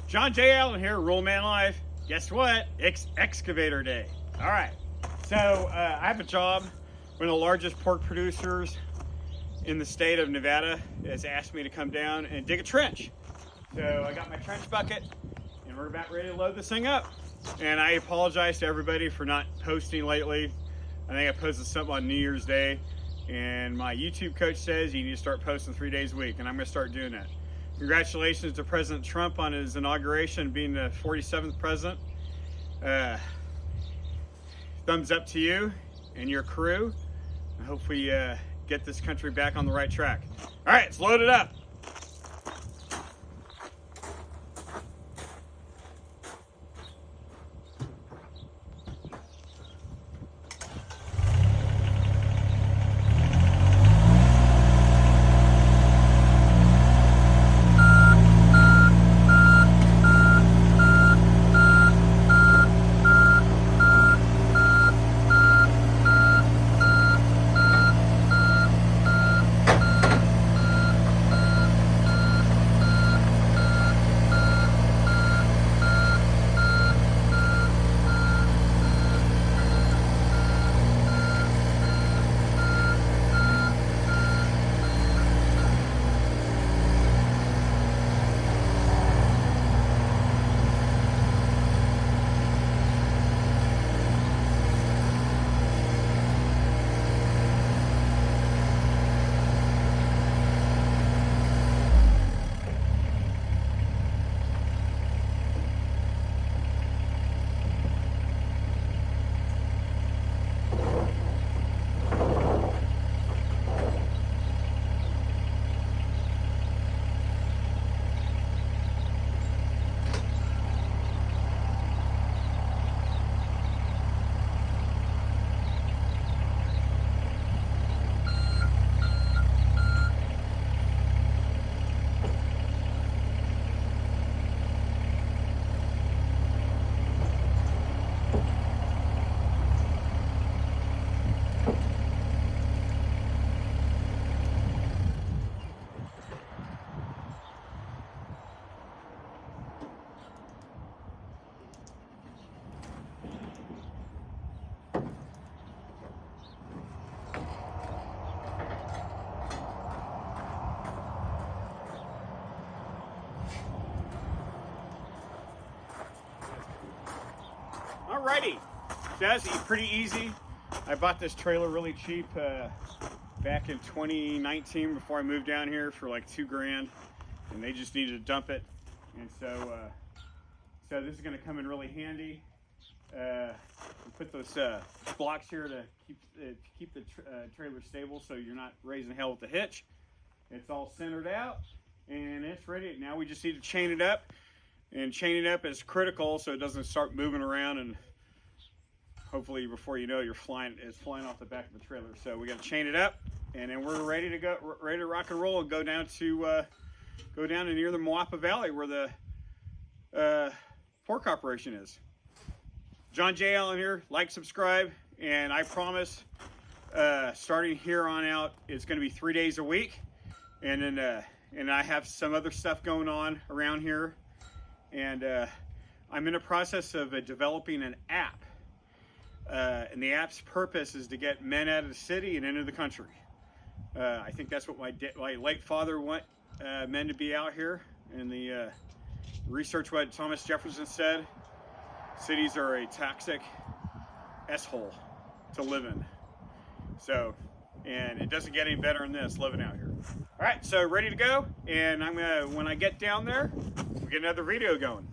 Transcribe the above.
John J. Allen here, Rule Man Life. Guess what? It's Excavator Day. All right. So I have a job. One of the largest pork producers in the state of Nevada has asked me to come down and dig a trench. So I got my trench bucket and we're about ready to load this thing up. And I apologize to everybody for not posting lately. I think I posted something on New Year's Day, and my YouTube coach says you need to start posting 3 days a week, and I'm going to start doing that. Congratulations to President Trump on his inauguration, being the 47th president. Thumbs up to you and your crew. I hope we get this country back on the right track. All right, let's load it up. Alrighty, so that's pretty easy. I bought this trailer really cheap back in 2019 before I moved down here for like $2 grand, and they just needed to dump it. And so this is going to come in really handy. We put those blocks here to keep the trailer stable, so you're not raising hell with the hitch. It's all centered out, and it's ready. Now we just need to chain it up. And chaining up is critical so it doesn't start moving around, and hopefully before you know it's flying off the back of the trailer. So we got to chain it up, and then we're ready to go, ready to rock and roll and go down to near the Moapa Valley where the pork operation is. John J. Allen here. Like, subscribe, and I promise starting here on out it's going to be 3 days a week, and then and I have some other stuff going on around here. And I'm in the process of developing an app, and the app's purpose is to get men out of the city and into the country. I think that's what my late father wanted men to be out here. And the research what Thomas Jefferson said: cities are a toxic s-hole to live in. So, and it doesn't get any better than this living out here. All right, so ready to go, and I'm gonna when I get down there, we'll get another video going.